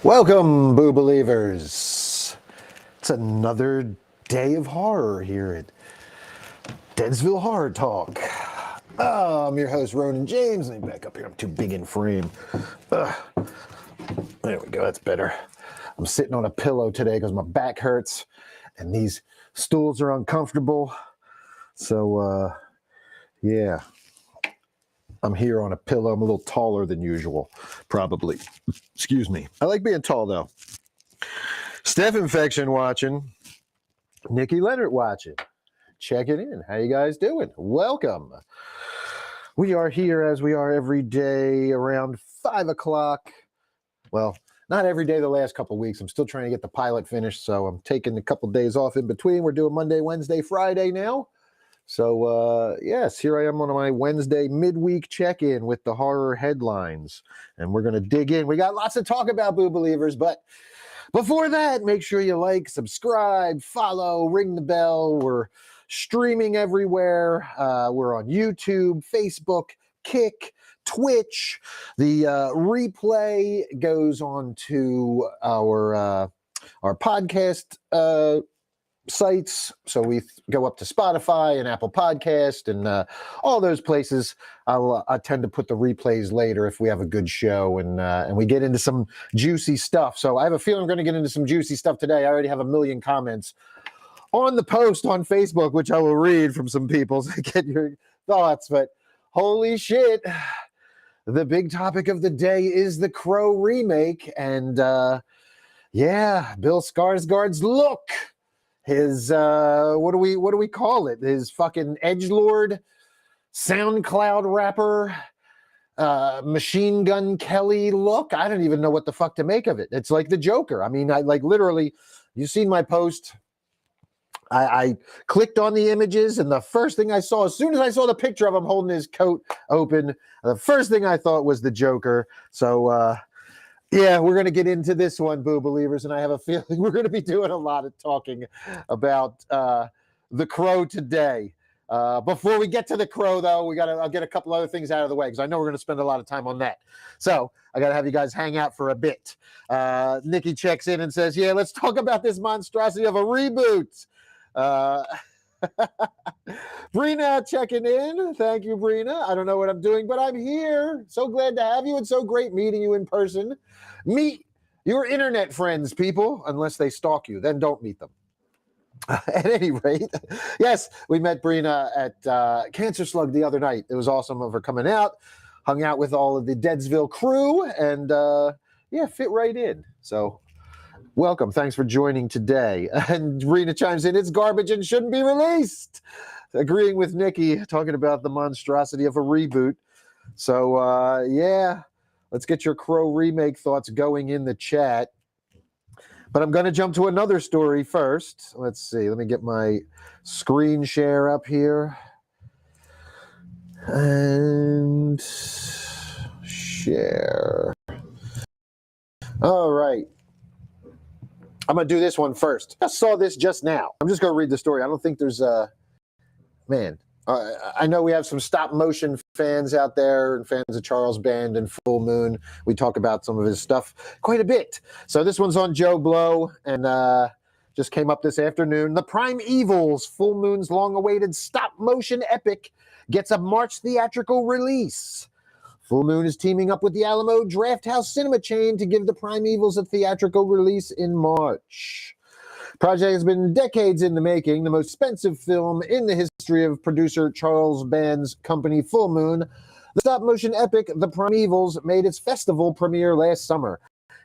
Welcome, Boo Believers. It's another day of horror here at Deadsville Horror Talk. I'm your host, Ronin James. Let me back up here. I'm too big in frame. There we go. That's better. I'm sitting on a pillow today because my back hurts and these stools are uncomfortable. So, yeah. I'm here on a pillow. I'm a little taller than usual, probably. Excuse me. I like being tall, though. Steph Infection watching. Nikki Leonard watching. Check it in. How you guys doing? Welcome. We are here as we are every day around 5 o'clock. Well, not every day the last couple of weeks. I'm still trying to get the pilot finished, so I'm taking a couple of days off in between. We're doing Monday, Wednesday, Friday now. So, yes, here I am on my Wednesday midweek check-in with the horror headlines. And we're going to dig in. We got lots to talk about, Boo Believers. But before that, make sure you like, subscribe, follow, ring the bell. We're streaming everywhere. We're on YouTube, Facebook, Kick, Twitch. The replay goes on to our podcast sites, so we go up to Spotify and Apple Podcast and all those places. I tend to put the replays later if we have a good show and we get into some juicy stuff. So I have a feeling we're going to get into some juicy stuff today. I already have a million comments on the post on Facebook, which I will read from some people to get your thoughts. But holy shit, the big topic of the day is the Crow remake, and yeah, Bill Skarsgård's look. His what do we call it? His fucking edgelord, SoundCloud rapper, Machine Gun Kelly look. I don't even know what the fuck to make of it. It's like the Joker. I mean, I like literally. You've seen my post. I clicked on the images, and the first thing I saw, as soon as I saw the picture of him holding his coat open, the first thing I thought was the Joker. So. Yeah, we're going to get into this one, Boo Believers, and I have a feeling we're going to be doing a lot of talking about the Crow today. Before we get to the Crow, though, I'll get a couple other things out of the way because I know we're going to spend a lot of time on that. So I got to have you guys hang out for a bit. Nikki checks in and says, yeah, let's talk about this monstrosity of a reboot. Brina checking in. Thank you, Brina. I don't know what I'm doing, but I'm here. So glad to have you and so great meeting you in person. Meet your internet friends, people, unless they stalk you. Then don't meet them. At any rate, yes, we met Brina at Cancer Slug the other night. It was awesome of her coming out, hung out with all of the Deadsville crew, and yeah, fit right in. So welcome. Thanks for joining today. And Rena chimes in, it's garbage and shouldn't be released. Agreeing with Nikki, talking about the monstrosity of a reboot. So, yeah, let's get your Crow remake thoughts going in the chat. But I'm going to jump to another story first. Let's see. Let me get my screen share up here. And share. All right. I'm going to do this one first. I saw this just now. I'm just going to read the story. I don't think there's man. I know we have some stop motion fans out there and fans of Charles Band and Full Moon. We talk about some of his stuff quite a bit. So this one's on Joe Blow and just came up this afternoon. The Primevals, Full Moon's long-awaited stop motion epic, gets a March theatrical release. Full Moon is teaming up with the Alamo Drafthouse cinema chain to give the Primevals a theatrical release in March. Project has been decades in the making, the most expensive film in the history of producer Charles Band's company Full Moon. The stop-motion epic The Primevals made its festival premiere last summer,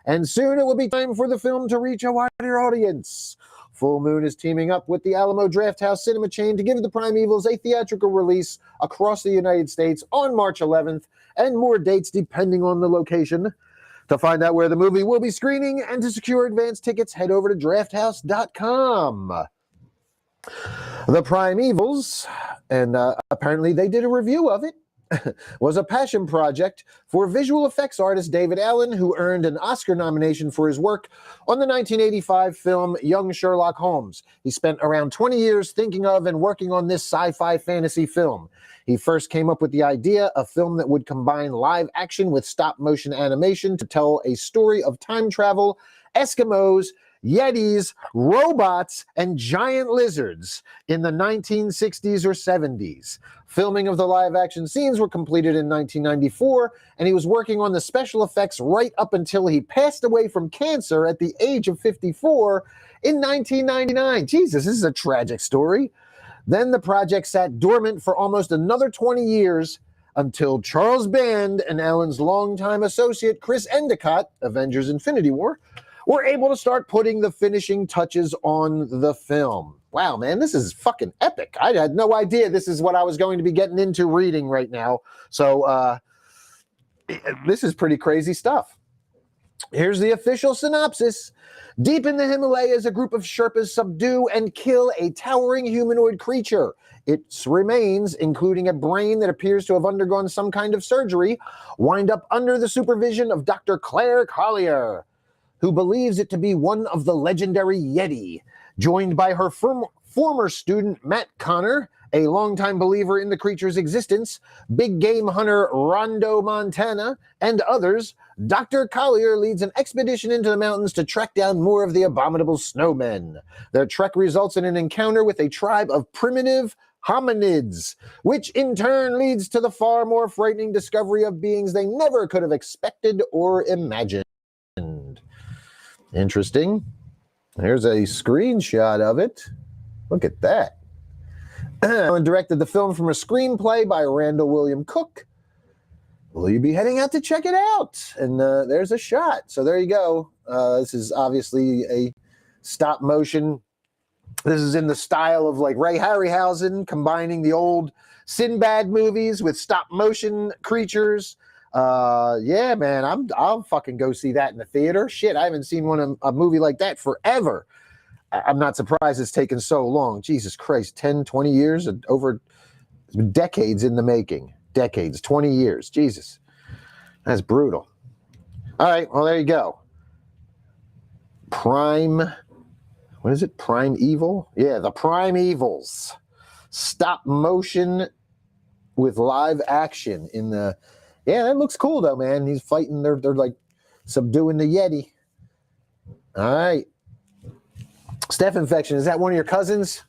and soon it will be time for the film to reach a wider audience. Full Moon is teaming up with the Alamo Drafthouse cinema chain to give The Primevals a theatrical release across the United States on March 11th, and more dates depending on the location. To find out where the movie will be screening and to secure advance tickets, head over to drafthouse.com. The Primevals, and apparently they did a review of it. was a passion project for visual effects artist David Allen, who earned an Oscar nomination for his work on the 1985 film Young Sherlock Holmes. He spent around 20 years thinking of and working on this sci-fi fantasy film. He first came up with the idea, a film that would combine live action with stop-motion animation to tell a story of time travel, Eskimos, Yetis, robots, and giant lizards in the 1960s or 70s. Filming of the live-action scenes were completed in 1994, and he was working on the special effects right up until he passed away from cancer at the age of 54 in 1999. Jesus, this is a tragic story. Then the project sat dormant for almost another 20 years until Charles Band and Allen's longtime associate Chris Endicott, Avengers Infinity War, were able to start putting the finishing touches on the film. Wow, man, this is fucking epic. I had no idea this is what I was going to be getting into reading right now. So this is pretty crazy stuff. Here's the official synopsis. Deep in the Himalayas, a group of Sherpas subdue and kill a towering humanoid creature. Its remains, including a brain that appears to have undergone some kind of surgery, wind up under the supervision of Dr. Claire Collier, who believes it to be one of the legendary Yeti. Joined by her former student, Matt Connor, a longtime believer in the creature's existence, big game hunter Rondo Montana, and others, Dr. Collier leads an expedition into the mountains to track down more of the abominable snowmen. Their trek results in an encounter with a tribe of primitive hominids, which in turn leads to the far more frightening discovery of beings they never could have expected or imagined. Interesting. Here's a screenshot of it. Look at that. And directed the film from a screenplay by Randall William Cook. Will you be heading out to check it out? And there's a shot. So there you go. This is obviously a stop motion. This is in the style of like Ray Harryhausen, combining the old Sinbad movies with stop motion creatures. Yeah, man, I'll fucking go see that in the theater. Shit, I haven't seen a movie like that forever. I'm not surprised it's taken so long. Jesus Christ, 10, 20 years, over decades in the making. Decades, 20 years. Jesus, that's brutal. All right, well, there you go. What is it? Prime Evil? Yeah, the Prime Evils. Stop motion with live action in the... Yeah, that looks cool, though, man. He's fighting. They're like subduing the Yeti. All right. Staph infection. Is that one of your cousins?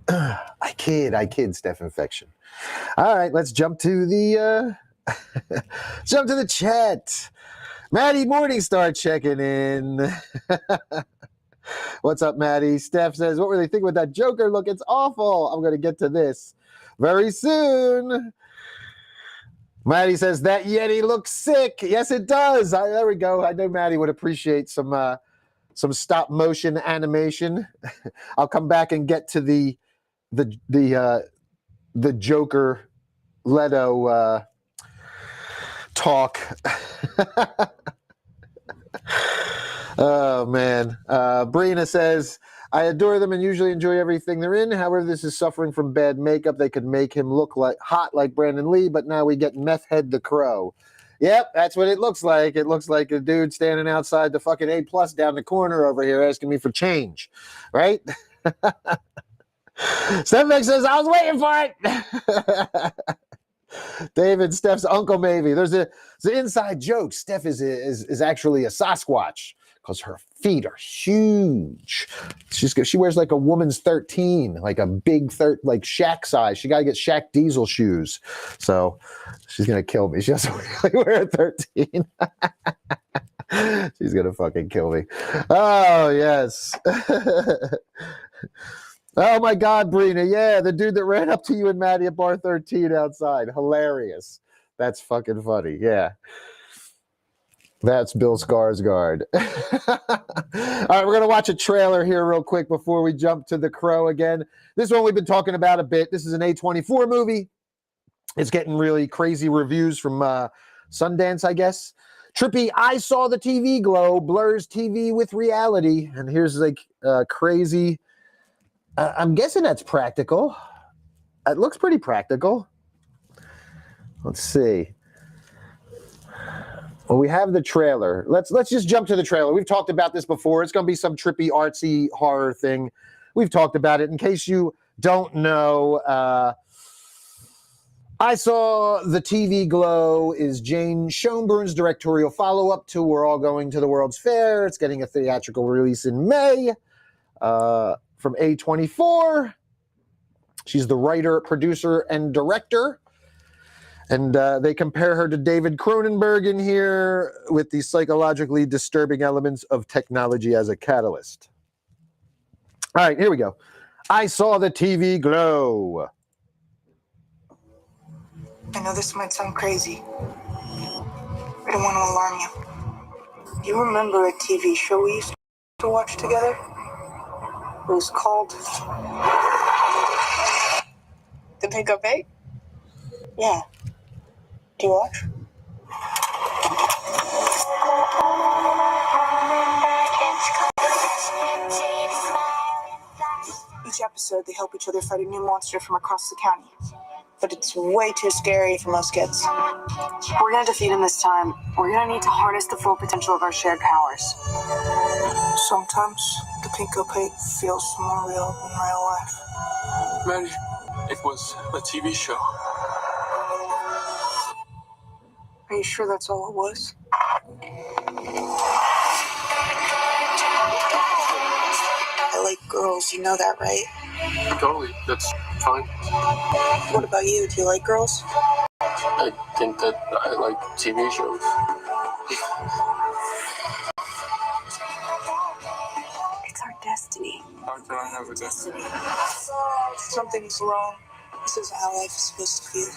I kid, Staph infection. All right, let's jump to the chat. Maddie Morningstar checking in. What's up, Maddie? Steph says, what were they thinking with that Joker look? It's awful. I'm going to get to this very soon. Maddie says, that Yeti looks sick. Yes, it does. There we go. I know Maddie would appreciate some stop motion animation. I'll come back and get to the Joker Leto talk. Oh, man. Brina says, I adore them and usually enjoy everything they're in. However, this is suffering from bad makeup. They could make him look hot like Brandon Lee, but now we get Meth Head the Crow. Yep, that's what it looks like. It looks like a dude standing outside the fucking A+ down the corner over here asking me for change, right? Steph says, I was waiting for it. David, Steph's uncle, maybe. There's an inside joke. Steph is actually a Sasquatch because her feet are huge. She wears like a woman's 13, like a big like Shaq size. She got to get Shaq Diesel shoes. So she's going to kill me. She doesn't really wear a 13. She's going to fucking kill me. Oh, yes. Oh, my God, Brina. Yeah, the dude that ran up to you and Maddie at bar 13 outside. Hilarious. That's fucking funny. Yeah. That's Bill Skarsgård. All right, we're going to watch a trailer here real quick before we jump to The Crow again. This one we've been talking about a bit. This is an A24 movie. It's getting really crazy reviews from Sundance, I guess. Trippy, I saw the TV glow, blurs TV with reality. And here's like crazy... I'm guessing that's practical. It looks pretty practical. Let's see. Well, we have the trailer. Let's just jump to the trailer. We've talked about this before. It's going to be some trippy, artsy horror thing. We've talked about it. In case you don't know, I Saw the TV Glow is Jane Schoenbrun's directorial follow-up to We're All Going to the World's Fair. It's getting a theatrical release in May from A24. She's the writer, producer, and director. And they compare her to David Cronenberg in here with the psychologically disturbing elements of technology as a catalyst. All right, here we go. I Saw the TV Glow. I know this might sound crazy. I don't want to alarm you. You remember a TV show we used to watch together? It was called The Pickup Eight? Yeah. Do you watch? Each episode, they help each other fight a new monster from across the county. But it's way too scary for most kids. We're gonna defeat him this time. We're gonna need to harness the full potential of our shared powers. Sometimes the Pickup Eight feels more real than real life. Maddie, it was a TV show. Are you sure that's all it was? I like girls, you know that, right? Totally, that's fine. What about you? Do you like girls? I think that I like TV shows. It's our destiny. How can I have a destiny? Something's wrong. This isn't how life is supposed to feel.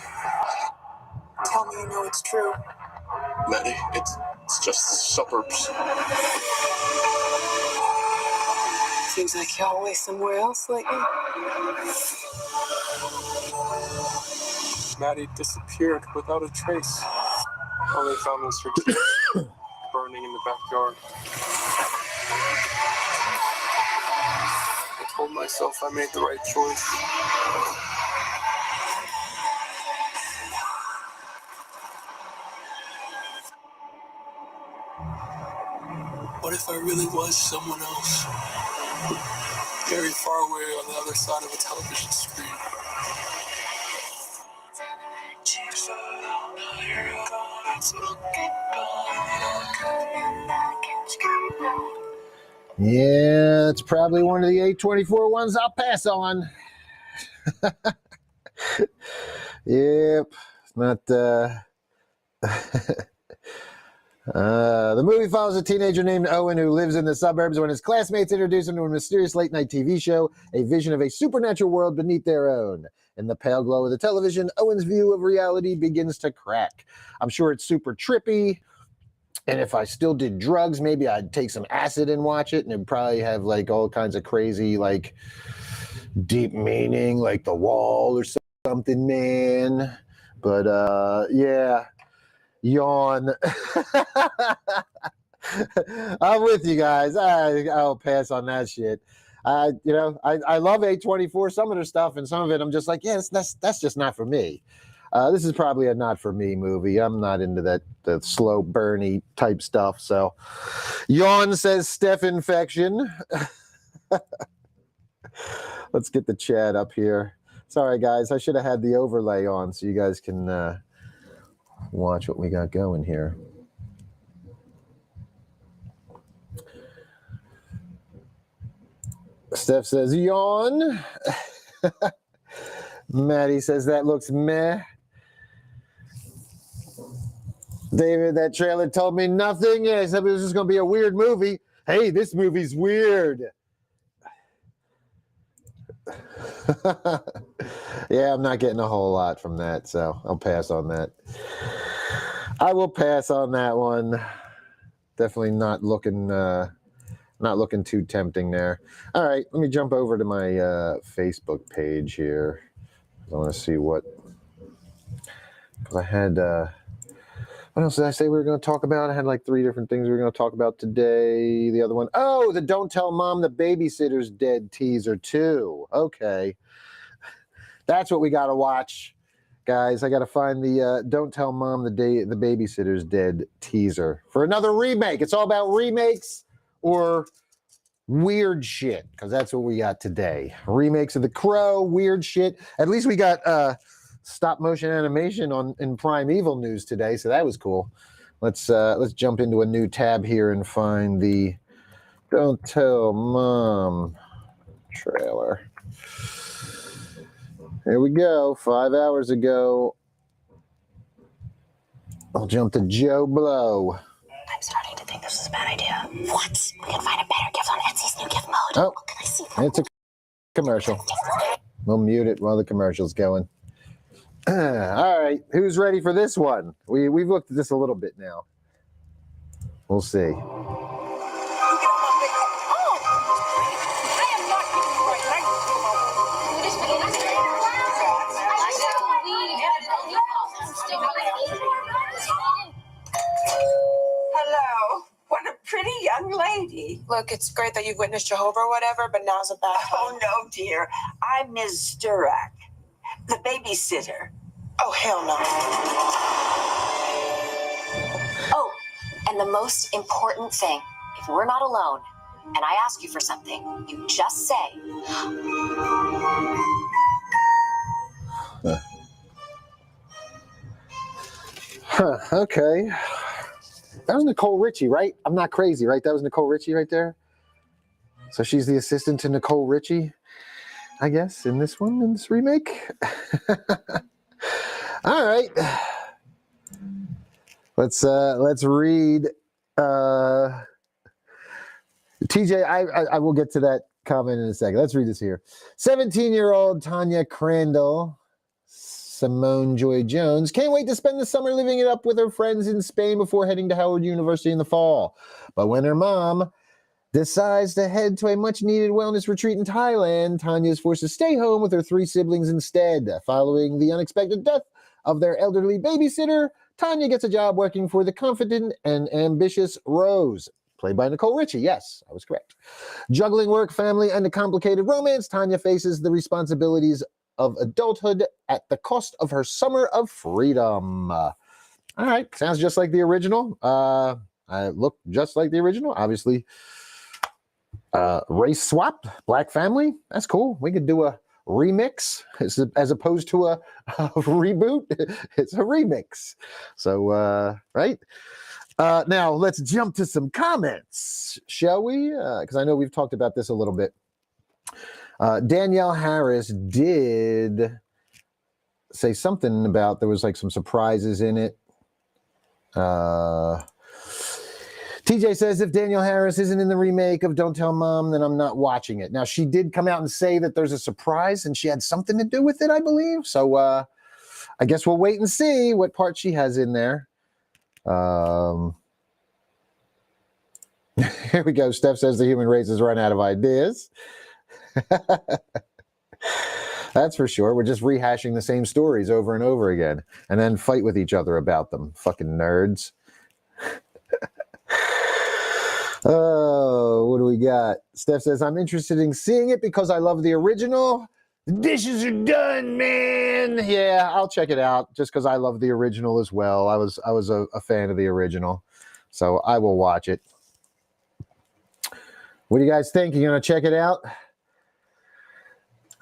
Tell me you know it's true. Maddie, it's just the suburbs. Seems like you're always somewhere else lately. Maddie disappeared without a trace. All they found was her keys burning in the backyard. I told myself I made the right choice. What if I really was someone else? Very far away on the other side of a television screen. Yeah, it's probably one of the A24 ones I'll pass on. Yep, it's not... the movie follows a teenager named Owen who lives in the suburbs when his classmates introduce him to a mysterious late-night TV show, a vision of a supernatural world beneath their own. In the pale glow of the television, Owen's view of reality begins to crack. I'm sure it's super trippy, and if I still did drugs, maybe I'd take some acid and watch it, and it'd probably have like all kinds of crazy, like deep meaning, like The Wall or something, man. But yeah. Yawn. I'm with you guys. I'll pass on that shit. I love A24, some of their stuff, and some of it I'm just like, yeah, that's just not for me. This is probably a not for me movie. I'm not into the slow burny type stuff. So, yawn, says Steph Infection. Let's get the chat up here. Sorry, guys. I should have had the overlay on so you guys can watch what we got going here. Steph says, yawn. Maddie says, that looks meh. David, that trailer told me nothing. Yeah, except it was just going to be a weird movie. Hey, this movie's weird. Yeah, I'm not getting a whole lot from that, so I'll pass on that. I will pass on that one. Definitely not looking too tempting there. All right, let me jump over to my Facebook page here. I want to see what I had. What else did I say we were going to talk about? I had like 3 different things we were going to talk about today. The other one, the Don't Tell Mom the Babysitter's Dead teaser too. Okay. That's what we got to watch guys, I got to find the Don't Tell Mom the Babysitter's Dead teaser for another remake. It's all about remakes or weird shit, because that's what we got today. Remakes of The Crow, weird shit. At least we got stop motion animation in Primeval news today, so that was cool. Let's jump into a new tab here and find the Don't Tell Mom trailer. Here we go. 5 hours ago. I'll jump to Joe Blow. I'm starting to think this is a bad idea. What? We can find a better gift on Etsy's new gift mode. Oh, Can I see it's a commercial. We'll mute it while the commercial's going. All right, who's ready for this one? We've looked at this a little bit now. We'll see. Hello. What a pretty young lady. Look, it's great that you've witnessed Jehovah or whatever, but now's a bad time. Oh, no, dear. I'm Ms. Durak, the babysitter. Oh, hell no. Oh, and the most important thing, if we're not alone and I ask you for something, you just say. Okay. That was Nicole Richie, right? I'm not crazy, right? That was Nicole Richie right there. So she's the assistant to Nicole Richie, I guess, in this one, in this remake. All right. Let's read. TJ, I will get to that comment in a second. Let's read this here. 17-year-old Tanya Crandall, Simone Joy Jones, can't wait to spend the summer living it up with her friends in Spain before heading to Howard University in the fall. But when her mom decides to head to a much-needed wellness retreat in Thailand, Tanya is forced to stay home with her 3 siblings instead. Following the unexpected death of their elderly babysitter, Tanya gets a job working for the confident and ambitious Rose, played by Nicole Richie. Yes, I was correct. Juggling work, family, and a complicated romance, Tanya faces the responsibilities of adulthood at the cost of her summer of freedom. All right, sounds just like the original. I look just like the original, obviously. Race swap, black family. That's cool. We could do a remix as opposed to a reboot. It's a remix. So, right. Now let's jump to some comments, shall we? Because I know we've talked about this a little bit. Danielle Harris did say something about there was like some surprises in it. TJ says, if Danielle Harris isn't in the remake of Don't Tell Mom, then I'm not watching it. Now, she did come out and say that there's a surprise and she had something to do with it, I believe. So I guess we'll wait and see what part she has in there. Here we go. Steph says the human race has run out of ideas. That's for sure. We're just rehashing the same stories over and over again and then fight with each other about them. Fucking nerds. Oh, what do we got? Steph says, I'm interested in seeing it because I love the original. The dishes are done, man. Yeah, I'll check it out just because I love the original as well. I was a fan of the original, so I will watch it. What do you guys think? You gonna check it out?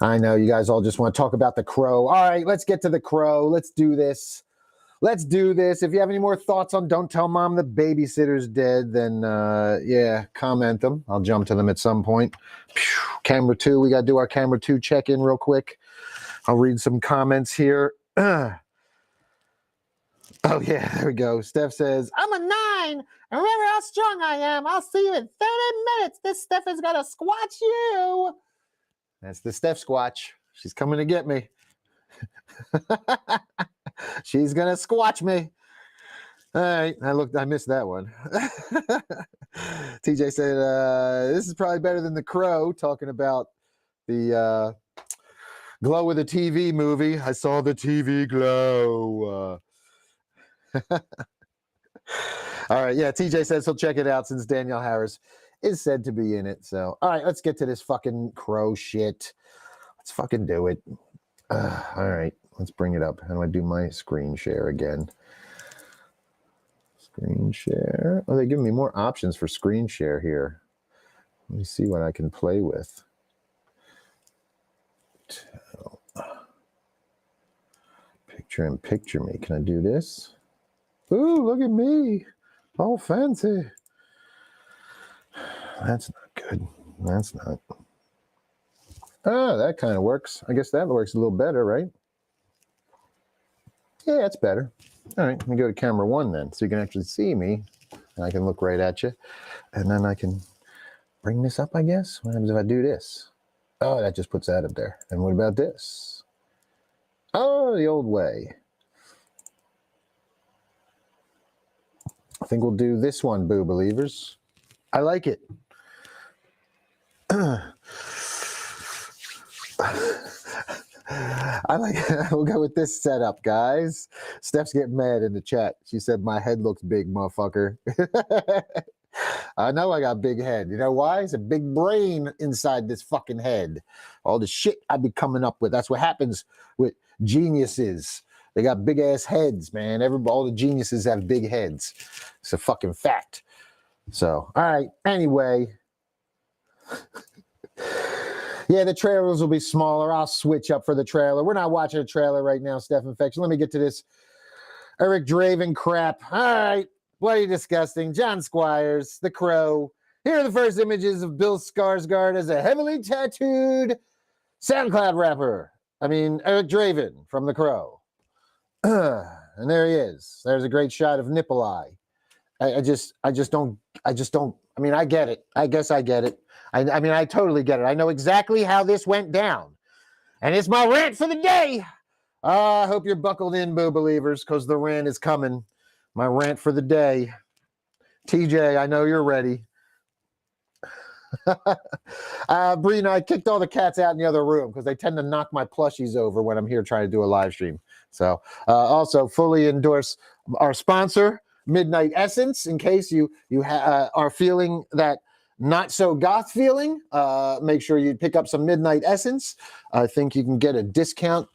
I know you guys all just want to talk about The Crow. All right, let's get to The Crow. Let's do this. Let's do this. If you have any more thoughts on Don't Tell Mom the Babysitter's Dead, then yeah, comment them. I'll jump to them at some point. Camera 2, we got to do our camera 2 check-in real quick. I'll read some comments here. Oh, yeah, there we go. Steph says, I'm a 9. Remember how strong I am. I'll see you in 30 minutes. This Steph is going to squatch you. That's the Steph squatch. She's coming to get me. She's going to squatch me. All right, I missed that one. TJ said, this is probably better than The Crow, talking about the Glow with the TV movie. I saw the TV glow. All right, yeah, TJ says he'll check it out since Danielle Harris is said to be in it. So, all right, let's get to this fucking Crow shit. Let's fucking do it. All right. Let's bring it up. How do I do my screen share again? Screen share. Oh, they're giving me more options for screen share here. Let me see what I can play with. Picture in picture me. Can I do this? Ooh, look at me. All fancy. That's not good. That's not. Ah, that kind of works. I guess that works a little better, right? Yeah, that's better. All right, let me go to camera 1 then, so you can actually see me, and I can look right at you. And then I can bring this up, I guess. What happens if I do this? Oh, that just puts that up there. And what about this? Oh, the old way. I think we'll do this one, Boo Believers. I like it. I like it. We'll go with this setup, guys. Steph's getting mad in the chat. She said, my head looks big, motherfucker. I know I got big head. You know why? It's a big brain inside this fucking head. All the shit I be coming up with. That's what happens with geniuses. They got big ass heads, man. All the geniuses have big heads. It's a fucking fact. So, all right. Anyway. Yeah, the trailers will be smaller. I'll switch up for the trailer. We're not watching a trailer right now, Steph Infection. Let me get to this Eric Draven crap. All right. Bloody disgusting. John Squires, The Crow. Here are the first images of Bill Skarsgård as a heavily tattooed SoundCloud rapper. Eric Draven from The Crow. And there he is. There's a great shot of nipple eye. I just don't, I get it. I guess I get it. I totally get it. I know exactly how this went down. And it's my rant for the day. I hope you're buckled in, Boo Believers, because the rant is coming. My rant for the day. TJ, I know you're ready. Bree, I kicked all the cats out in the other room because they tend to knock my plushies over when I'm here trying to do a live stream. So also fully endorse our sponsor, Midnight Essence, in case you are feeling that not so goth feeling. Make sure you pick up some Midnight Essence. I think you can get a discount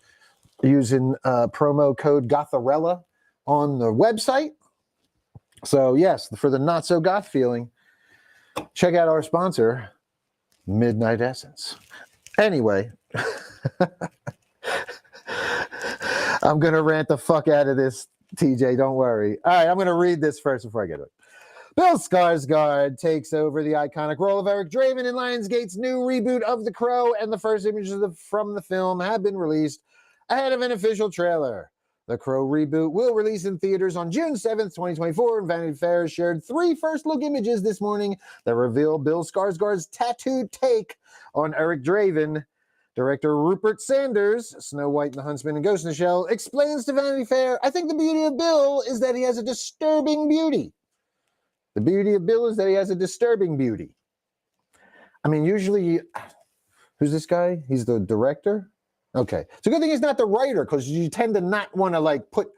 using promo code Gotharella on the website. So yes, for the not so goth feeling, check out our sponsor, Midnight Essence. Anyway, I'm going to rant the fuck out of this, TJ, don't worry. All right, I'm going to read this first before I get to it. Bill Skarsgård takes over the iconic role of Eric Draven in Lionsgate's new reboot of The Crow, and the first images from the film have been released ahead of an official trailer. The Crow reboot will release in theaters on June 7th, 2024, and Vanity Fair shared 3 first-look images this morning that reveal Bill Skarsgård's tattooed take on Eric Draven. Director Rupert Sanders, Snow White and the Huntsman and Ghost in the Shell, explains to Vanity Fair, I think the beauty of Bill is that he has a disturbing beauty. The beauty of Bill is that he has a disturbing beauty. Usually, who's this guy? He's the director? Okay. It's a good thing he's not the writer, because you tend to not want to put,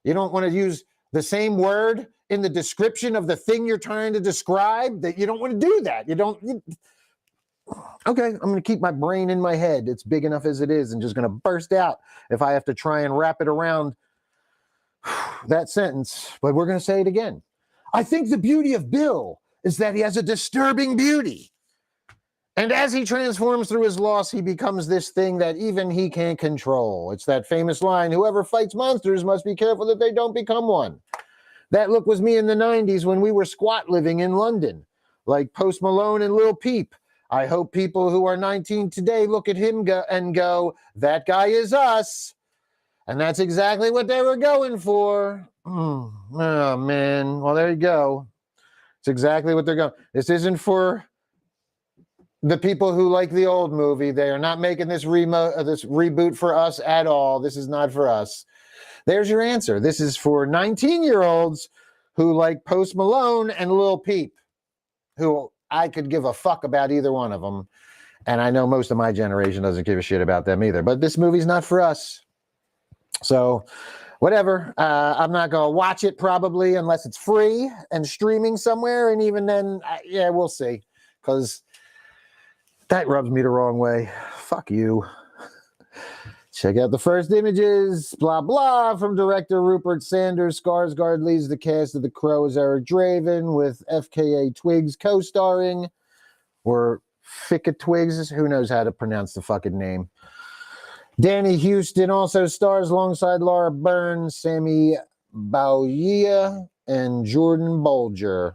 you don't want to use the same word in the description of the thing you're trying to describe. That you don't want to do that. Okay, I'm going to keep my brain in my head. It's big enough as it is and just going to burst out if I have to try and wrap it around that sentence. But we're going to say it again. I think the beauty of Bill is that he has a disturbing beauty. And as he transforms through his loss, he becomes this thing that even he can't control. It's that famous line, whoever fights monsters must be careful that they don't become one. That look was me in the 90s when we were squat living in London, like Post Malone and Lil Peep. I hope people who are 19 today look at him and go, that guy is us. And that's exactly what they were going for. Oh, man. Well, there you go. It's exactly what they're going. This isn't for the people who like the old movie. They are not making this reboot for us at all. This is not for us. There's your answer. This is for 19-year-olds who like Post Malone and Lil Peep, who I could give a fuck about either one of them. And I know most of my generation doesn't give a shit about them either. But this movie's not for us. So whatever. I'm not going to watch it probably unless it's free and streaming somewhere. And even then, yeah, we'll see. Because that rubs me the wrong way. Fuck you. Check out the first images, blah, blah, from director Rupert Sanders. Skarsgård leads the cast of The Crow as Eric Draven, with FKA Twigs co-starring, or Ficka Twigs, who knows how to pronounce the fucking name. Danny Houston also stars alongside Laura Burns, Sammy Bauia, and Jordan Bolger.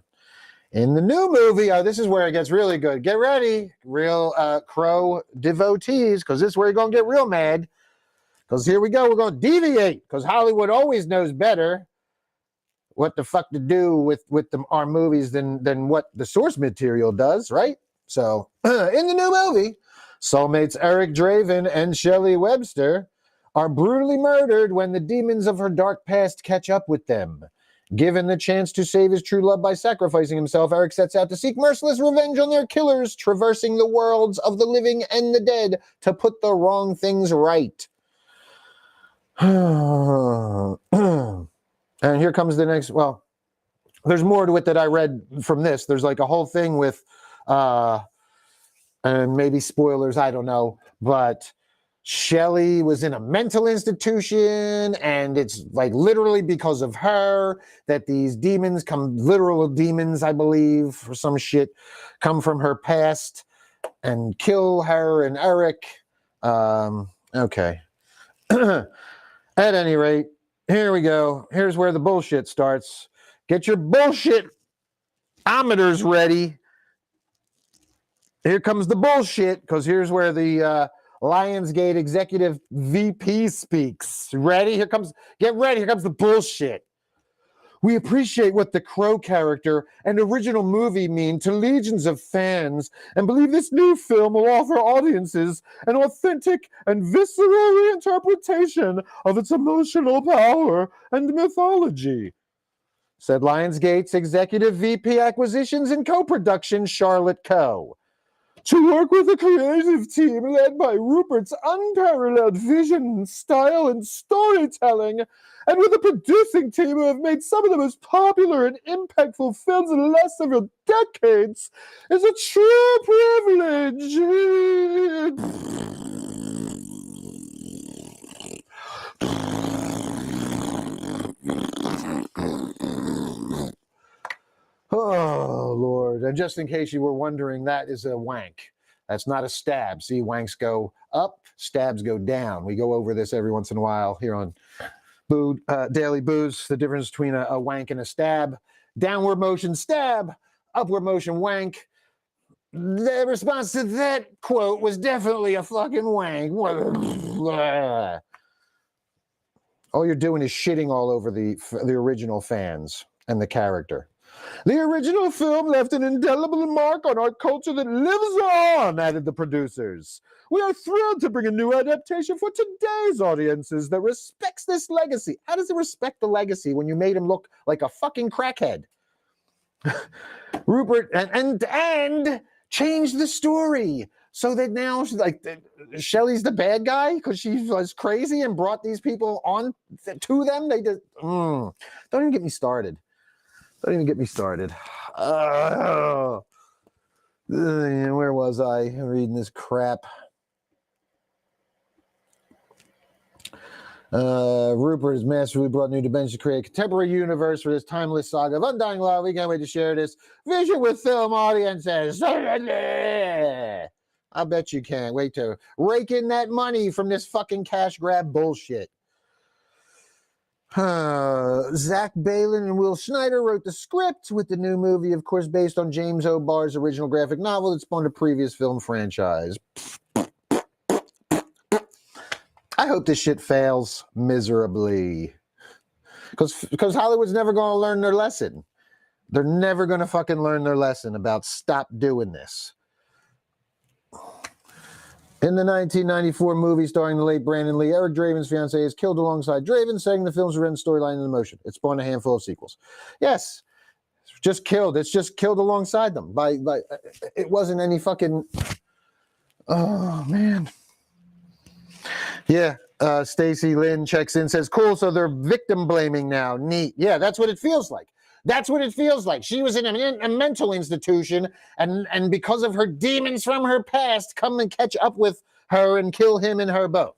In the new movie, this is where it gets really good. Get ready, real Crow devotees, because this is where you're going to get real mad. Because here we go, we're going to deviate, because Hollywood always knows better what the fuck to do with our movies than what the source material does, right? So, in the new movie, soulmates Eric Draven and Shelley Webster are brutally murdered when the demons of her dark past catch up with them. Given the chance to save his true love by sacrificing himself, Eric sets out to seek merciless revenge on their killers, traversing the worlds of the living and the dead to put the wrong things right. And here comes the next, well, there's more to it that I read from this. There's like a whole thing with, and maybe spoilers, I don't know, but Shelley was in a mental institution, and it's like literally because of her that these demons come, literal demons, I believe, or some shit, come from her past and kill her and Eric. Okay. At any rate, here we go. Here's where the bullshit starts. Get your bullshit ometers ready. Here comes the bullshit, because here's where the Lionsgate executive VP speaks. Ready? Get ready. Here comes the bullshit. We appreciate what the Crow character and original movie mean to legions of fans, and believe this new film will offer audiences an authentic and visceral reinterpretation of its emotional power and mythology, said Lionsgate's executive VP acquisitions and co-production, Charlotte Coe. To work with a creative team led by Rupert's unparalleled vision, style, and storytelling, and with a producing team who have made some of the most popular and impactful films in the last several decades, is a true privilege. Oh, Lord. And just in case you were wondering, that is a wank. That's not a stab. See, wanks go up, stabs go down. We go over this every once in a while here on Daily Booze, the difference between a wank and a stab. Downward motion stab, upward motion wank. The response to that quote was definitely a fucking wank. All you're doing is shitting all over the original fans and the character. The original film left an indelible mark on our culture that lives on, added the producers. We are thrilled to bring a new adaptation for today's audiences that respects this legacy. How does it respect the legacy when you made him look like a fucking crackhead? Rupert and changed the story so that now Shelley's the bad guy because she was crazy and brought these people on to them. They just don't even get me started. Don't even get me started. Where was I reading this crap? Rupert has masterfully brought new dimensions to create a contemporary universe for this timeless saga of undying love. We can't wait to share this vision with film audiences. I bet you can't wait to rake in that money from this fucking cash grab bullshit. Zach Balin and Will Schneider wrote the script, with the new movie, of course, based on James O'Barr's original graphic novel that spawned a previous film franchise. I hope this shit fails miserably. Because Hollywood's never going to learn their lesson. They're never going to fucking learn their lesson about stop doing this. In the 1994 movie starring the late Brandon Lee, Eric Draven's fiancée is killed alongside Draven, setting the film's written storyline into motion. It spawned a handful of sequels. Yes, just killed. It's just killed alongside them. It wasn't any fucking... Oh, man. Yeah, Stacy Lynn checks in, says, cool, so they're victim blaming now. Neat. Yeah, that's what it feels like. That's what it feels like. She was in a mental institution, and because of her demons from her past, come and catch up with her and kill him and her both.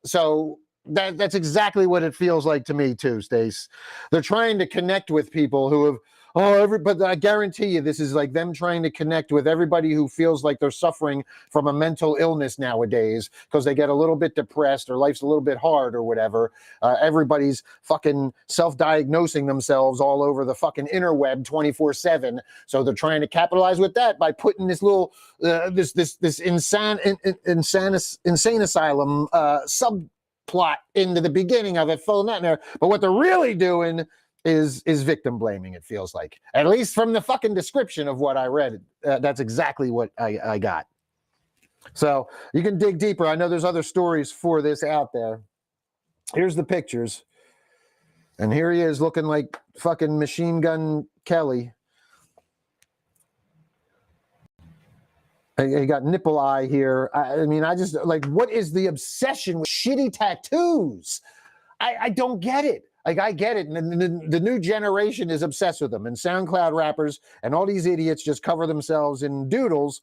So that's exactly what it feels like to me too, Stace. They're trying to connect with people who have but I guarantee you this is like them trying to connect with everybody who feels like they're suffering from a mental illness nowadays because they get a little bit depressed or life's a little bit hard or whatever. Everybody's fucking self-diagnosing themselves all over the fucking interweb 24/7. So they're trying to capitalize with that by putting this little this insane asylum subplot into the beginning of it, full net there. But what they're really doing is victim blaming. It feels like, at least from the fucking description of what I read, that's exactly what I got. So you can dig deeper. I know there's other stories for this out there. Here's the pictures, and here he is looking like fucking Machine Gun Kelly. He got nipple eye here. I mean, I just like, what is the obsession with shitty tattoos? I don't get it. Like, I get it. And the new generation is obsessed with them. And SoundCloud rappers and all these idiots just cover themselves in doodles.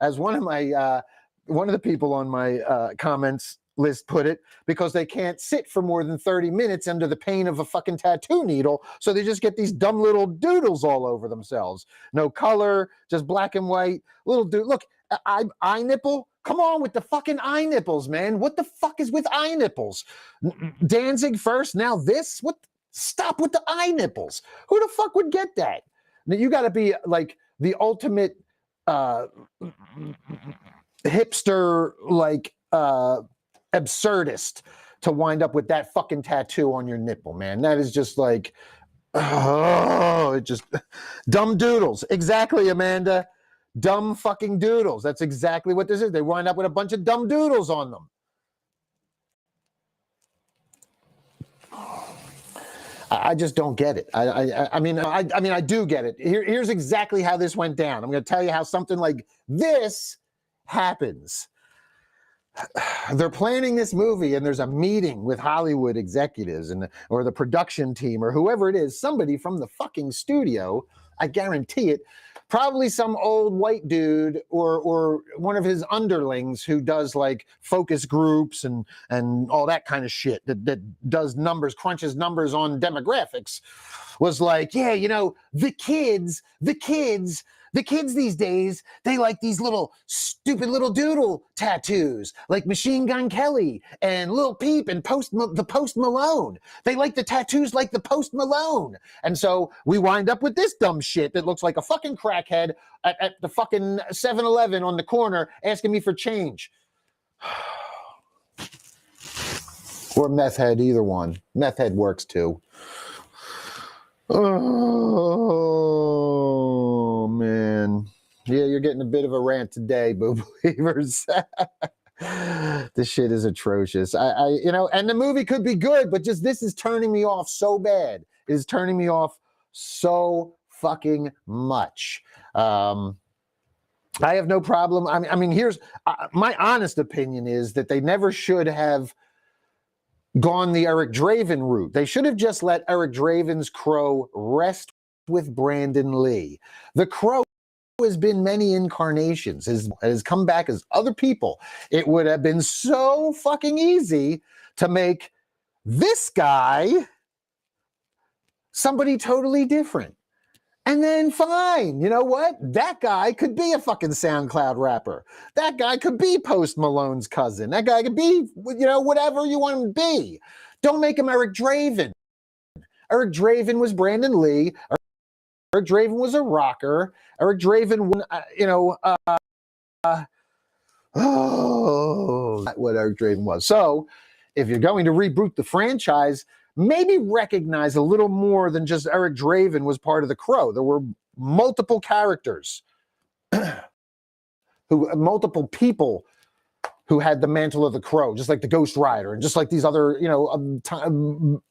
As one of the people on my comments list put it, because they can't sit for more than 30 minutes under the pain of a fucking tattoo needle. So they just get these dumb little doodles all over themselves. No color, just black and white. Little dude. Look, eye nipple. Come on with the fucking eye nipples, man. What the fuck is with eye nipples? Danzig first, now this? What? Stop with the eye nipples. Who the fuck would get that? Now, you got to be like the ultimate hipster, like absurdist to wind up with that fucking tattoo on your nipple, man. That is just like, oh, it just dumb doodles. Exactly, Amanda. Dumb fucking doodles. That's exactly what this is. They wind up with a bunch of dumb doodles on them. I just don't get it. I mean, I do get it. Here's exactly how this went down. I'm going to tell you how something like this happens. They're planning this movie, and there's a meeting with Hollywood executives or the production team or whoever it is, somebody from the fucking studio. I guarantee it. Probably some old white dude or one of his underlings who does like focus groups and all that kind of shit that does numbers, crunches numbers on demographics, was like, yeah, you know, the kids these days, they like these little stupid little doodle tattoos like Machine Gun Kelly and Lil Peep and the Post Malone. They like the tattoos like the Post Malone. And so we wind up with this dumb shit that looks like a fucking crackhead at the fucking 7-Eleven on the corner asking me for change. Or meth head, either one. Meth head works too. Oh, man. Yeah, you're getting a bit of a rant today, boo believers. This shit is atrocious. You know, and the movie could be good, but just this is turning me off so bad. It is turning me off so fucking much. I have no problem. I mean, here's my honest opinion is that they never should have gone the Eric Draven route. They should have just let Eric Draven's Crow rest with Brandon Lee. The Crow has been many incarnations, has come back as other people. It would have been so fucking easy to make this guy somebody totally different. And then fine, you know what? That guy could be a fucking SoundCloud rapper. That guy could be Post Malone's cousin. That guy could be, you know, whatever you want him to be. Don't make him Eric Draven. Eric Draven was Brandon Lee. Eric Draven was a rocker. Eric Draven, you know, what Eric Draven was. So if you're going to reboot the franchise, maybe recognize a little more than just Eric Draven was part of the Crow. There were multiple characters, multiple people who had the mantle of the Crow, just like the Ghost Rider and just like these other, you know,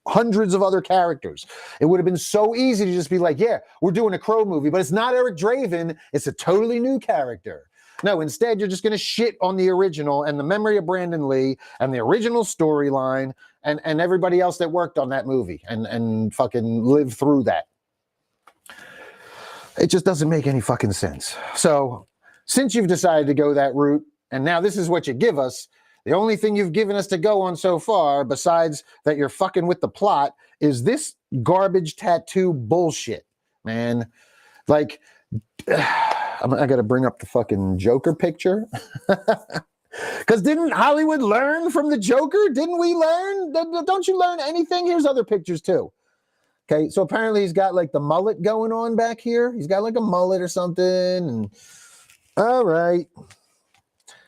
hundreds of other characters. It would have been so easy to just be like, yeah, we're doing a Crow movie, but it's not Eric Draven. It's a totally new character. No, instead, you're just going to shit on the original and the memory of Brandon Lee and the original storyline and everybody else that worked on that movie and fucking lived through that. It just doesn't make any fucking sense. So since you've decided to go that route, and now this is what you give us, The only thing you've given us to go on so far, besides that you're fucking with the plot, is garbage tattoo bullshit, man. Like, I got to bring up the fucking Joker picture. Because didn't Hollywood learn from the Joker? Didn't we learn? Don't you learn anything? Here's other pictures too. Okay, so apparently he's got like the mullet going on back here. He's got like a mullet or something. And all right.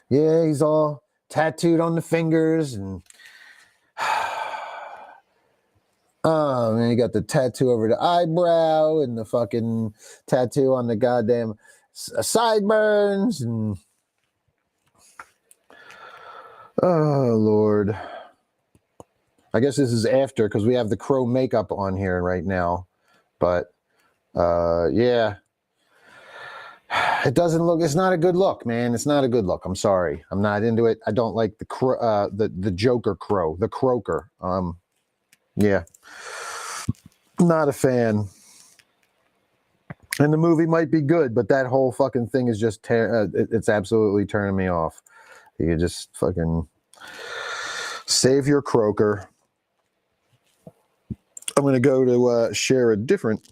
Yeah, he's all tattooed on the fingers. And oh, man, he got the tattoo over the eyebrow and the fucking tattoo on the goddamn sideburns. And oh, Lord. I guess this is after because we have the Crow makeup on here right now. But, yeah. It doesn't look, it's not a good look, man. It's not a good look. I'm sorry. I'm not into it. I don't like the Joker Crow, the Croaker. Yeah. Not a fan. And the movie might be good, but that whole fucking thing is just, it's absolutely turning me off. You just fucking save your Croaker. I'm going to go to share a different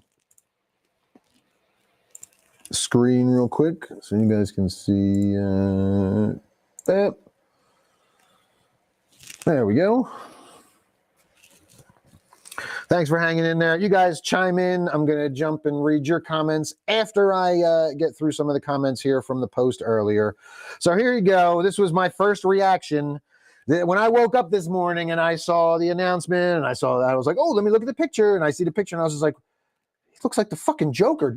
screen real quick so you guys can see. There we go. Thanks for hanging in there. You guys chime in. I'm going to jump and read your comments after I get through some of the comments here from the post earlier. So here you go. This was my first reaction. When I woke up this morning and I saw the announcement and I saw that, I was like, oh, let me look at the picture. And I see the picture and I was just like, he looks like the fucking Joker.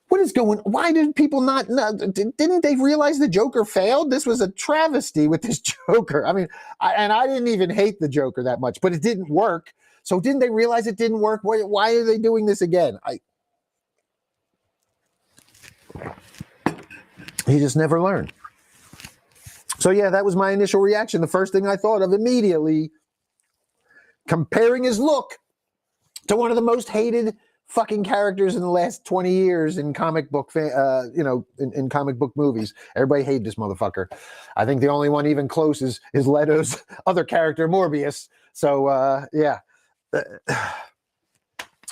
What is going, why did people didn't they realize the Joker failed? This was a travesty with this Joker. I mean, I didn't even hate the Joker that much, but it didn't work. So didn't they realize it didn't work? Why are they doing this again? He just never learned. So yeah, that was my initial reaction. The first thing I thought of immediately, comparing his look to one of the most hated fucking characters in the last 20 years in comic book, in comic book movies. Everybody hated this motherfucker. I think the only one even close is Leto's other character, Morbius. So yeah.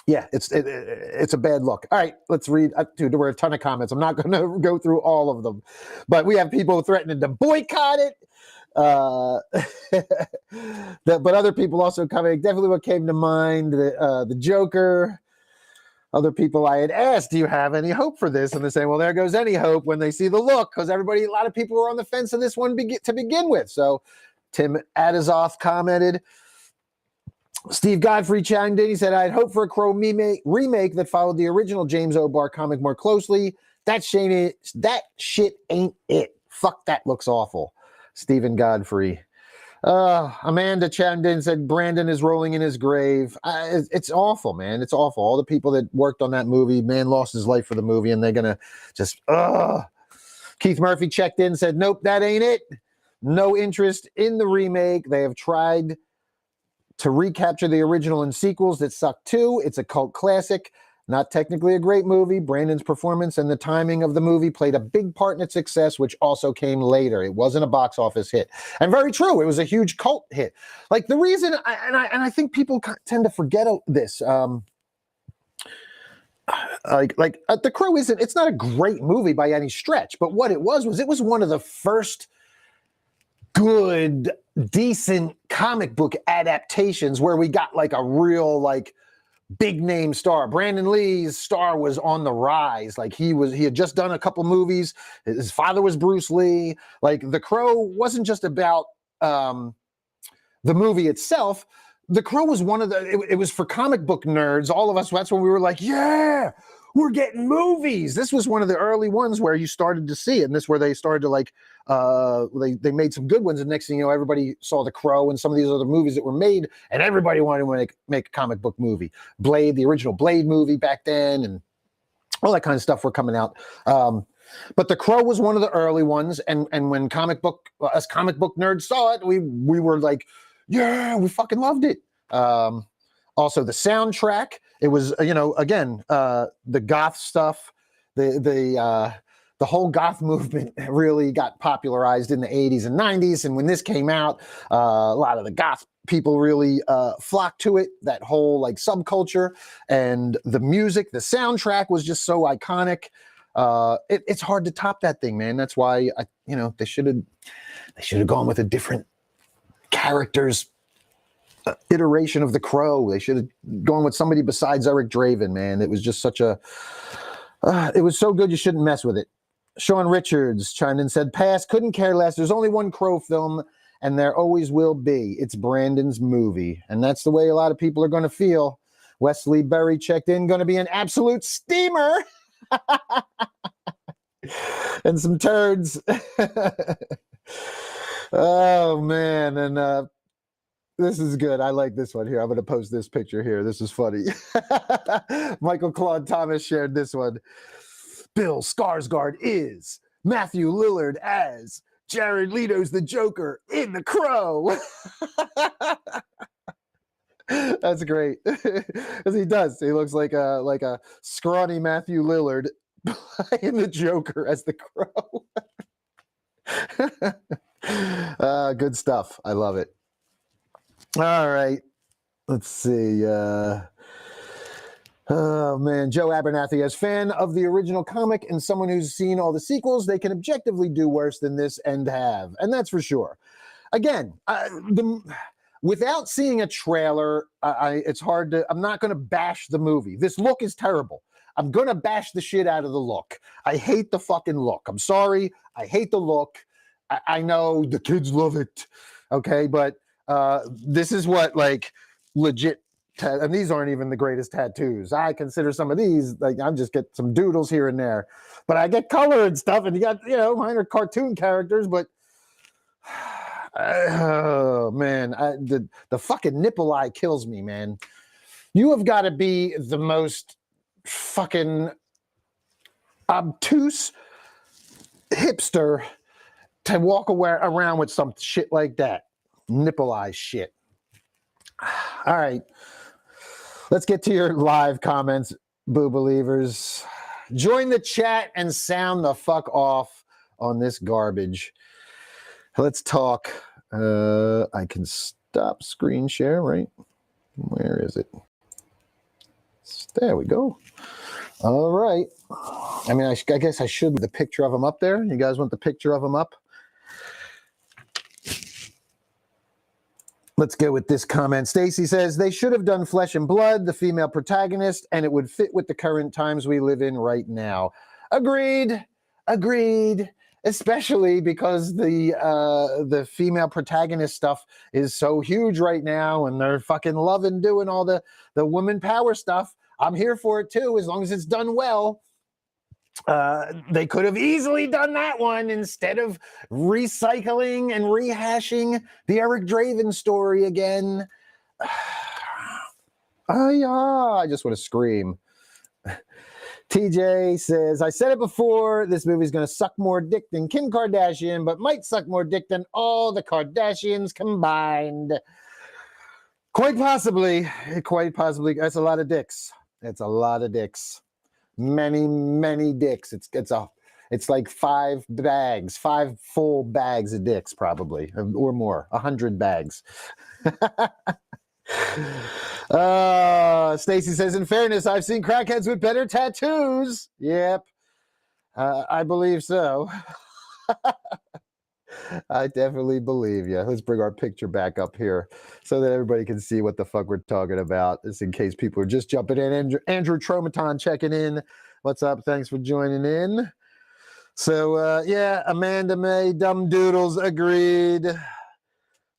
Yeah, it's a bad look. All right, let's read. Dude, there were a ton of comments. I'm not going to go through all of them, but we have people threatening to boycott it. But other people also commenting. Definitely what came to mind, the Joker. Other people I had asked, do you have any hope for this? And they're saying, well, there goes any hope when they see the look, because a lot of people were on the fence on this one to begin with. So Tim Adizoff commented. Steve Godfrey chimed in. He said, I'd hope for a Crow remake that followed the original James O'Barr comic more closely. That shit ain't it. Fuck, that looks awful. Stephen Godfrey. Amanda chimed in and said, Brandon is rolling in his grave. It's awful, man. It's awful. All the people that worked on that movie, man, lost his life for the movie, and they're going to just, Keith Murphy checked in and said, nope, that ain't it. No interest in the remake. They have tried to recapture the original in sequels that suck too. It's a cult classic, not technically a great movie. Brandon's performance and the timing of the movie played a big part in its success, which also came later. It wasn't a box office hit. And very true, it was a huge cult hit. Like the reason, I think people tend to forget this, The Crow it's not a great movie by any stretch, but what it was one of the first good, decent comic book adaptations where we got like a real like big name star. Brandon Lee's star was on the rise. Like he had just done a couple movies. His father was Bruce Lee. Like The Crow wasn't just about the movie itself. The Crow was it was for comic book nerds. All of us, that's when we were like, yeah, we're getting movies. This was one of the early ones where you started to see it. And this where they started to like, they made some good ones. And next thing you know, everybody saw The Crow and some of these other movies that were made, and everybody wanted to make a comic book movie. Blade, the original Blade movie back then, and all that kind of stuff were coming out. But The Crow was one of the early ones. And when us comic book nerds saw it, we were like, yeah, we fucking loved it. Also the soundtrack, it was, again, the goth stuff, the the whole goth movement really got popularized in the 80s and 90s. And when this came out, a lot of the goth people really flocked to it, that whole like subculture, and the music, the soundtrack was just so iconic. It's hard to top that thing, man. That's why they should have gone with a different character's iteration of the Crow. They should have gone with somebody besides Eric Draven, man. It was just such a it was so good you shouldn't mess with it. Sean Richards chimed in and said, pass, couldn't care less. There's only one Crow film, and there always will be. It's Brandon's movie. And that's the way a lot of people are going to feel. Wesley Berry checked in, going to be an absolute steamer. And some turds. Oh, man. And this is good. I like this one here. I'm going to post this picture here. This is funny. Michael Claude Thomas shared this one. Bill Skarsgård is Matthew Lillard as Jared Leto's the Joker in The Crow. That's great. Because he does. He looks like a scrawny Matthew Lillard playing the Joker as the Crow. Good stuff. I love it. All right. Let's see. Oh, man. Joe Abernathy, as fan of the original comic and someone who's seen all the sequels, they can objectively do worse than this and have. And that's for sure. Again, without seeing a trailer, it's hard to, I'm not going to bash the movie. This look is terrible. I'm going to bash the shit out of the look. I hate the fucking look. I'm sorry. I hate the look. I know the kids love it. Okay. But this is what like legit, and these aren't even the greatest tattoos. I consider some of these, like I'm just get some doodles here and there, but I get color and stuff, and you got, mine are cartoon characters, but oh man, the fucking nipple eye kills me, man. You have got to be the most fucking obtuse hipster to walk around with some shit like that. Nipple eye shit. All right. Let's get to your live comments, Boo Believers. Join the chat and sound the fuck off on this garbage. Let's talk. I can stop screen share, right? Where is it? There we go. All right. I mean, I guess I should put the picture of him up there. You guys want the picture of him up? Let's go with this comment. Stacy says, they should have done Flesh and Blood, the female protagonist, and it would fit with the current times we live in right now. Agreed. Especially because the female protagonist stuff is so huge right now, and they're fucking loving doing all the woman power stuff. I'm here for it too, as long as it's done well. They could have easily done that one instead of recycling and rehashing the Eric Draven story again. I just want to scream. TJ says, I said it before, this movie's going to suck more dick than Kim Kardashian, but might suck more dick than all the Kardashians combined. Quite possibly. That's a lot of dicks. It's a lot of dicks. Many dicks. It's like 5 full bags of dicks, probably, or more, 100 bags. Stacy says, in fairness, I've seen crackheads with better tattoos. Yep. I believe so. I definitely believe you. Let's bring our picture back up here so that everybody can see what the fuck we're talking about. Just in case people are just jumping in. Andrew Tromaton checking in. What's up? Thanks for joining in. So, yeah, Amanda May, Dumb Doodles, agreed.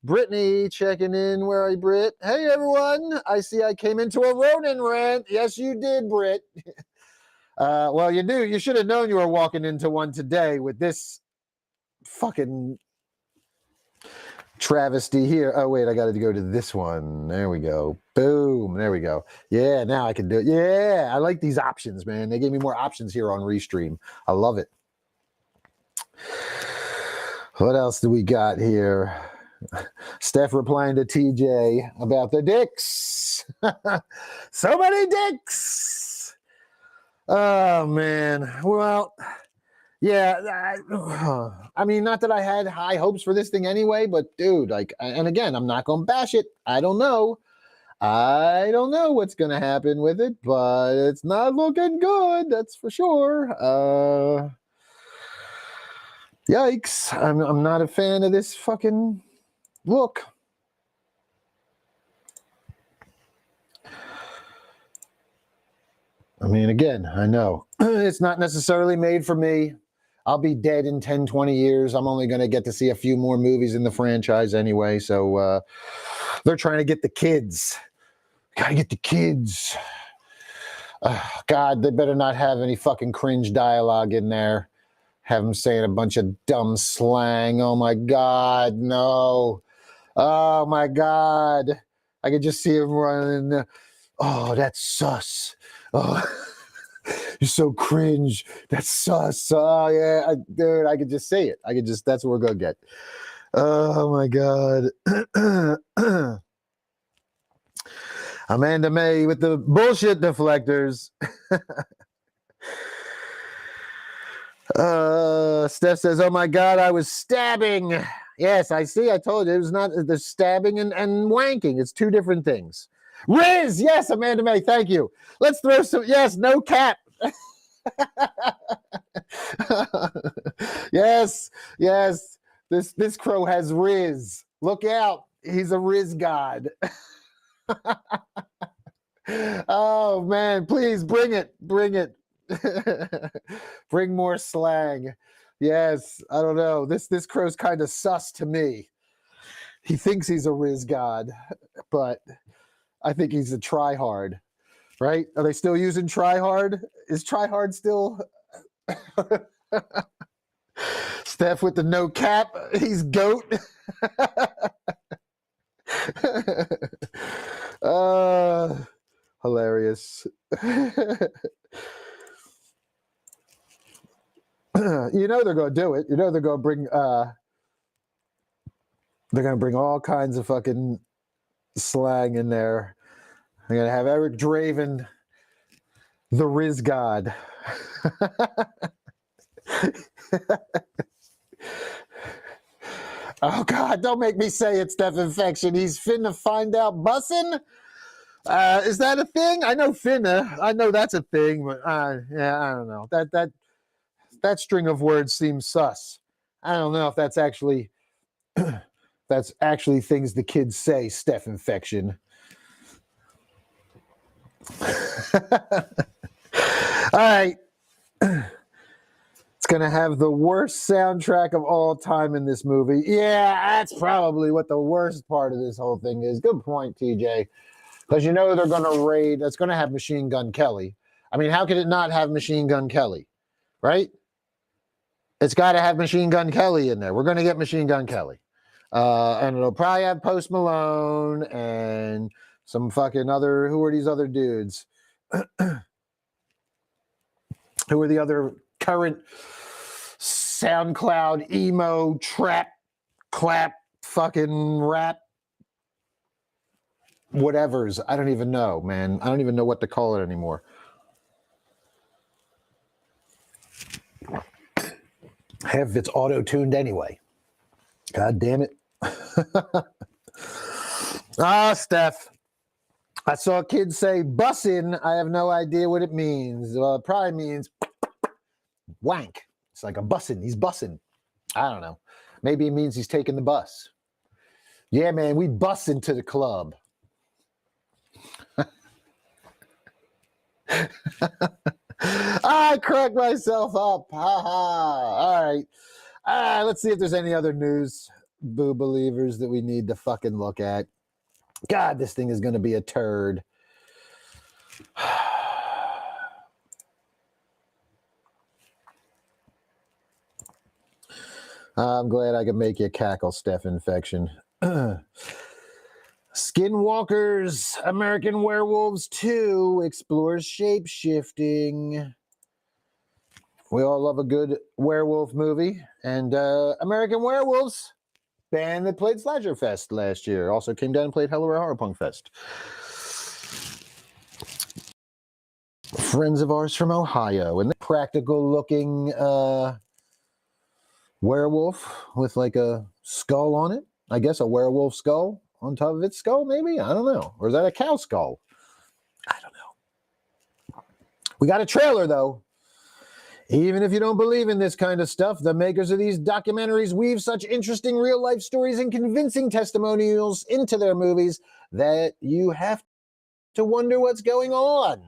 Brittany checking in. Where are you, Britt? Hey, everyone. I see I came into a Ronin rant. Yes, you did, Britt. Well, you knew. You should have known you were walking into one today with this fucking travesty here. Oh, wait, I got to go to this one. There we go. Boom. There we go. Yeah, now I can do it. Yeah, I like these options, man. They gave me more options here on Restream. I love it. What else do we got here? Steph replying to TJ about the dicks. So many dicks. Oh, man. Well, Yeah, I mean, not that I had high hopes for this thing anyway, but dude, like, and again, I'm not gonna bash it. I don't know. I don't know what's gonna happen with it, but it's not looking good. That's for sure. Yikes! I'm not a fan of this fucking look. I mean, again, I know it's not necessarily made for me. I'll be dead in 10, 20 years. I'm only going to get to see a few more movies in the franchise anyway. So they're trying to get the kids. Gotta get the kids. God, they better not have any fucking cringe dialogue in there. Have them saying a bunch of dumb slang. Oh my God, no. Oh my God. I could just see him running. Oh, that's sus. Oh. You're so cringe. That's sus. Oh yeah, dude. I could just say it. That's what we're gonna get. Oh my God. Amanda May with the bullshit deflectors. Steph says, "Oh my God, I was stabbing." Yes, I see. I told you it was not the stabbing and wanking. It's two different things. Riz, yes, Amanda May. Thank you. Let's throw some. Yes, no cap. Yes. This crow has Riz. Look out. He's a Riz god. Oh man, please bring it. Bring more slang. Yes, I don't know. This crow's kind of sus to me. He thinks he's a Riz god, but I think he's a tryhard. Right? Are they still using tryhard? Is tryhard still Steph with the no cap? He's goat. Hilarious. You know they're going to do it. You know they're going to bring all kinds of fucking slang in there. They're going to have Eric Draven, the Riz God. Oh God! Don't make me say it, Steph Infection. He's finna find out bussin'. Is that a thing? I know finna. I know that's a thing, but yeah, I don't know. That string of words seems sus. I don't know if that's actually things the kids say. Steph Infection. All right. It's going to have the worst soundtrack of all time in this movie. Yeah, that's probably what the worst part of this whole thing is. Good point, TJ. Because you know they're going to raid. That's going to have Machine Gun Kelly. I mean, how could it not have Machine Gun Kelly? Right? It's got to have Machine Gun Kelly in there. We're going to get Machine Gun Kelly. And it'll probably have Post Malone and some fucking other... Who are these other dudes? Who are the other current SoundCloud emo trap clap fucking rap whatevers? I don't even know, man. I don't even know what to call it anymore. Half of it's auto-tuned anyway. God damn it. Steph. I saw kids say bussin'. I have no idea what it means. Well, it probably means wank. It's like a bussin'. He's bussin'. I don't know. Maybe it means he's taking the bus. Yeah, man, we bussin' to the club. I cracked myself up. Ha ha. All right. Let's see if there's any other news, boo believers, that we need to fucking look at. God, this thing is going to be a turd. I'm glad I could make you cackle, Steph Infection. Skinwalkers, American Werewolves 2 explores shape-shifting. We all love a good werewolf movie. And American Werewolves, band that played Slasher Fest last year, also came down and played Hellaware Horror Punk Fest. Friends of ours from Ohio. And the practical-looking werewolf with like a skull on it. I guess a werewolf skull on top of its skull, maybe? I don't know. Or is that a cow skull? I don't know. We got a trailer, though. Even if you don't believe in this kind of stuff, the makers of these documentaries weave such interesting real-life stories and convincing testimonials into their movies that you have to wonder what's going on.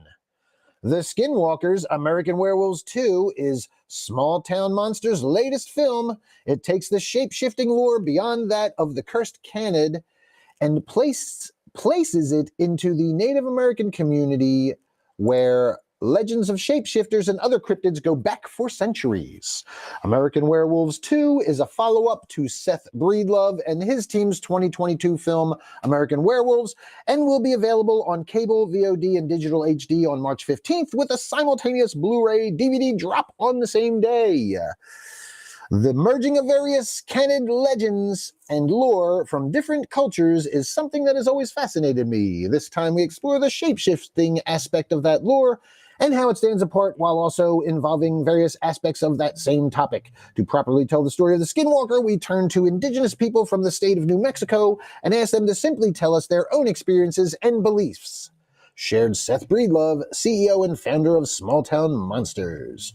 The Skinwalkers, American Werewolves 2 is Small Town Monsters' latest film. It takes the shape-shifting lore beyond that of the cursed Canid and places it into the Native American community where legends of shapeshifters and other cryptids go back for centuries. American Werewolves 2 is a follow-up to Seth Breedlove and his team's 2022 film American Werewolves and will be available on cable, VOD, and digital HD on March 15th with a simultaneous Blu-ray DVD drop on the same day. The merging of various Canid legends and lore from different cultures is something that has always fascinated me. This time we explore the shape-shifting aspect of that lore and how it stands apart while also involving various aspects of that same topic. To properly tell the story of the Skinwalker, we turn to indigenous people from the state of New Mexico and ask them to simply tell us their own experiences and beliefs. Shared Seth Breedlove, CEO and founder of Small Town Monsters.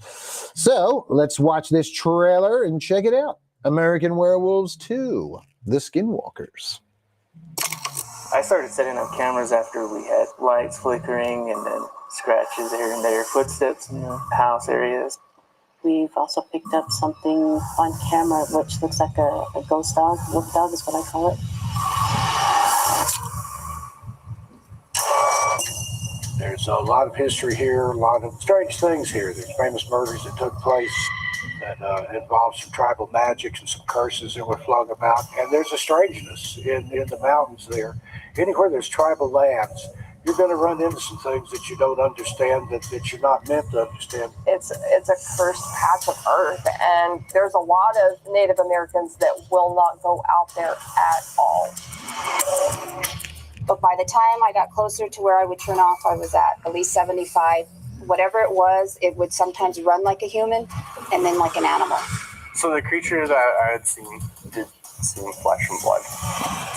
So, let's watch this trailer and check it out. American Werewolves 2, The Skinwalkers. I started setting up cameras after we had lights flickering and then scratches here and there, footsteps in the house areas. We've also picked up something on camera which looks like a ghost dog. Wolf dog is what I call it. There's a lot of history here, a lot of strange things here. There's famous murders that took place that involved some tribal magic and some curses that were flung about. And there's a strangeness in the mountains there. Anywhere there's tribal lands, you're going to run into some things that you don't understand, that you're not meant to understand. It's a cursed patch of earth, and there's a lot of Native Americans that will not go out there at all. But by the time I got closer to where I would turn off, I was at least 75. Whatever it was, it would sometimes run like a human and then like an animal. So the creature that I had seen did seem flesh and blood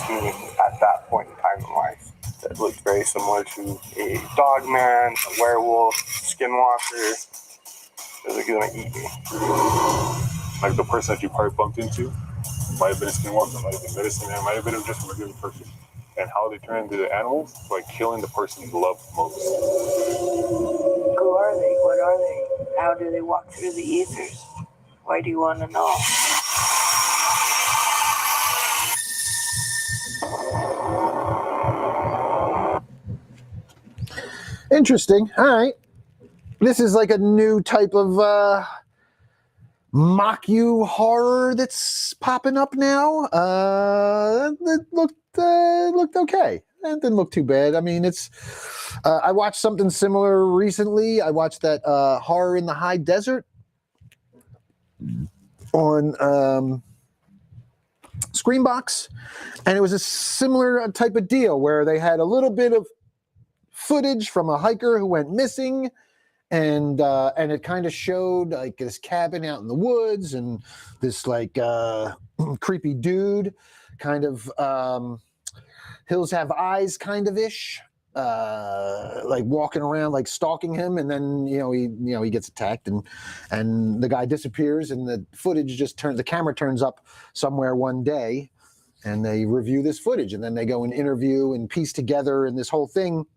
to me at that point in time in life. That looked very similar to a dog man, a werewolf, skinwalker. It was like going to eat me. Like the person that you probably bumped into might have been a skinwalker, might have been medicine man, might have been just a regular person. And how they turn into the animals by killing the person you love most. Who are they? What are they? How do they walk through the ethers? Why do you want to know? Interesting. All right. This is like a new type of mock-you horror that's popping up now. It looked okay. It didn't look too bad. I mean, it's. I watched something similar recently. I watched that Horror in the High Desert on Screenbox, and it was a similar type of deal where they had a little bit of footage from a hiker who went missing. And it kind of showed like this cabin out in the woods and this like creepy dude, kind of Hills Have Eyes kind of ish, like walking around like stalking him, and then he gets attacked and the guy disappears, and the footage the camera turns up somewhere one day, and they review this footage, and then they go and interview and piece together, and this whole thing.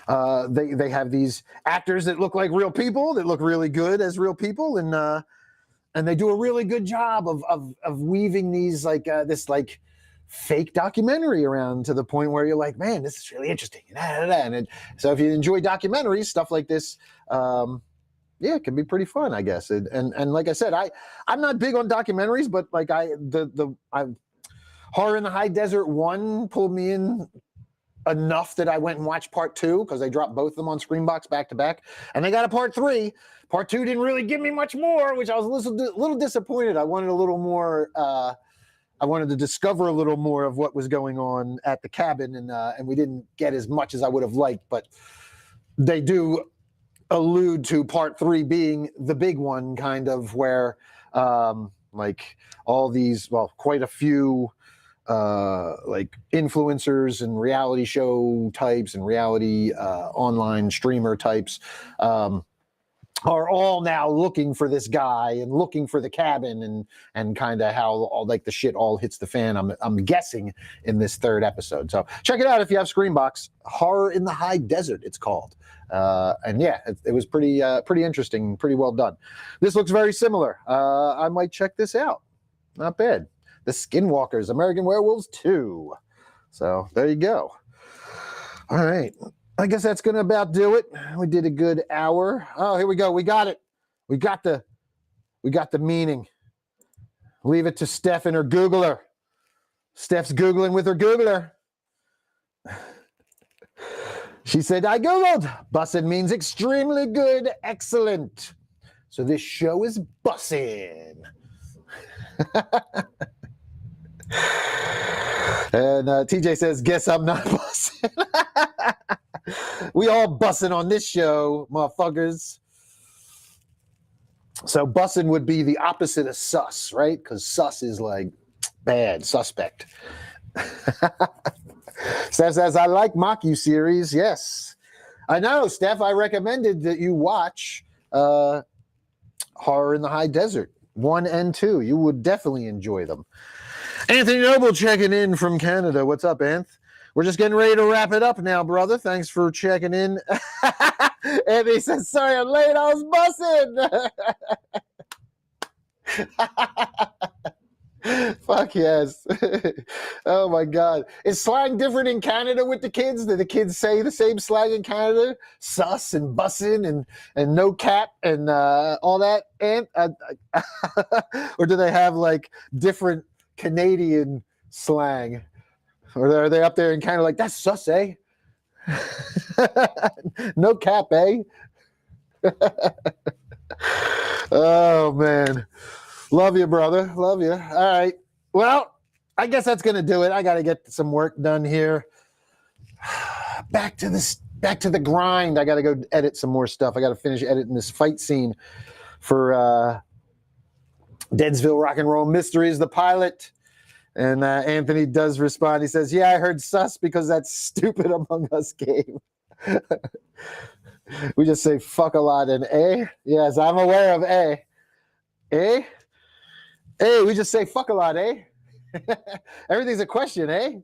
They have these actors that look like real people, that look really good as real people, and they do a really good job of weaving these like this like fake documentary around to the point where you're like, man, this is really interesting. And so if you enjoy documentaries, stuff like this, it can be pretty fun, I guess. And like I said, I'm not big on documentaries, but like Horror in the High Desert 1 pulled me in enough that I went and watched part 2 because they dropped both of them on Screenbox back to back, and they got a part 3. Part 2 didn't really give me much more, which I was a little disappointed. I wanted a little more. I wanted to discover a little more of what was going on at the cabin, and we didn't get as much as I would have liked. But they do allude to part 3 being the big one, kind of where Like all these, well, quite a few like influencers and reality show types and reality online streamer types are all now looking for this guy and looking for the cabin and kind of how all like the shit all hits the fan. I'm guessing in this third episode. So check it out if you have Screenbox. Horror in the High Desert, it's called. And yeah, it was pretty interesting, pretty well done. This looks very similar. I might check this out. Not bad. The Skinwalkers, American Werewolves 2. So there you go. All right. I guess that's going to about do it. We did a good hour. Oh, here we go. We got it. We got the meaning. Leave it to Steph and her Googler. Steph's Googling with her Googler. She said, I Googled. Bussin' means extremely good, excellent. So this show is bussin'. And TJ says, guess I'm not bussin'. We all bussin' on this show, motherfuckers. So bussin' would be the opposite of sus, right? Because sus is like bad, suspect. Steph says, I like Maki series. Yes. I know, Steph. I recommended that you watch Horror in the High Desert 1 and 2. You would definitely enjoy them. Anthony Noble checking in from Canada. What's up, Anth? We're just getting ready to wrap it up now, brother. Thanks for checking in. Anthony says, sorry I'm late. I was bussing. Fuck yes. Oh, my God. Is slang different in Canada with the kids? Do the kids say the same slang in Canada? Sus and bussin' and no cap and all that? And or do they have, like, different Canadian slang? Or are they up there and kind of like, that's sus, eh? No cap, eh? Oh, man. Love you, brother. Love you. All right. Well, I guess that's going to do it. I got to get some work done here. Back to the grind. I got to go edit some more stuff. I got to finish editing this fight scene for Deadsville Rock and Roll Mysteries, the pilot. And Anthony does respond. He says, yeah, I heard sus because that's stupid Among Us game. We just say fuck a lot and eh? Yes, I'm aware of eh. Eh? Eh, we just say fuck a lot, eh? Everything's a question, eh?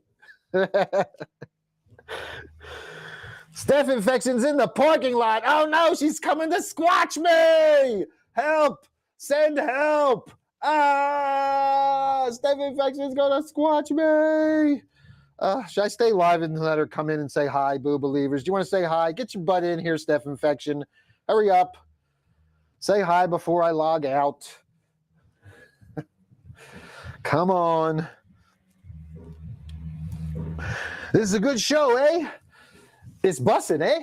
Steph infection's in the parking lot. Oh no, she's coming to squatch me! Help! Send help! Ah, Steph infection's gonna squatch me. Should I stay live and let her come in and say hi, boo believers? Do you want to say hi? Get your butt in here, Steph infection. Hurry up. Say hi before I log out. Come on. This is a good show, eh? It's bussin', eh?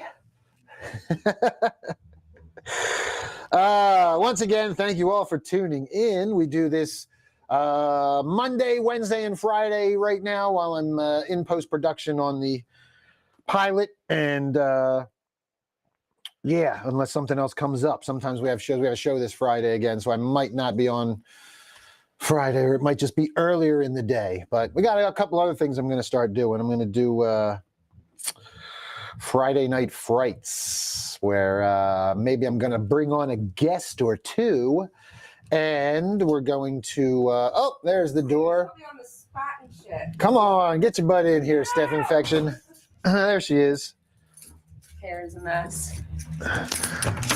Once again, thank you all for tuning in. We do this Monday, Wednesday, and Friday right now while I'm in post-production on the pilot. And yeah, unless something else comes up. Sometimes we have shows. We have a show this Friday again, so I might not be on Friday, or it might just be earlier in the day. But we got a couple other things I'm going to start doing. I'm going to do Friday Night Frights, where maybe I'm going to bring on a guest or two, and we're going to oh, there's the door. Come on, get your butt in here, Steph infection. There she is. Hair is a mess.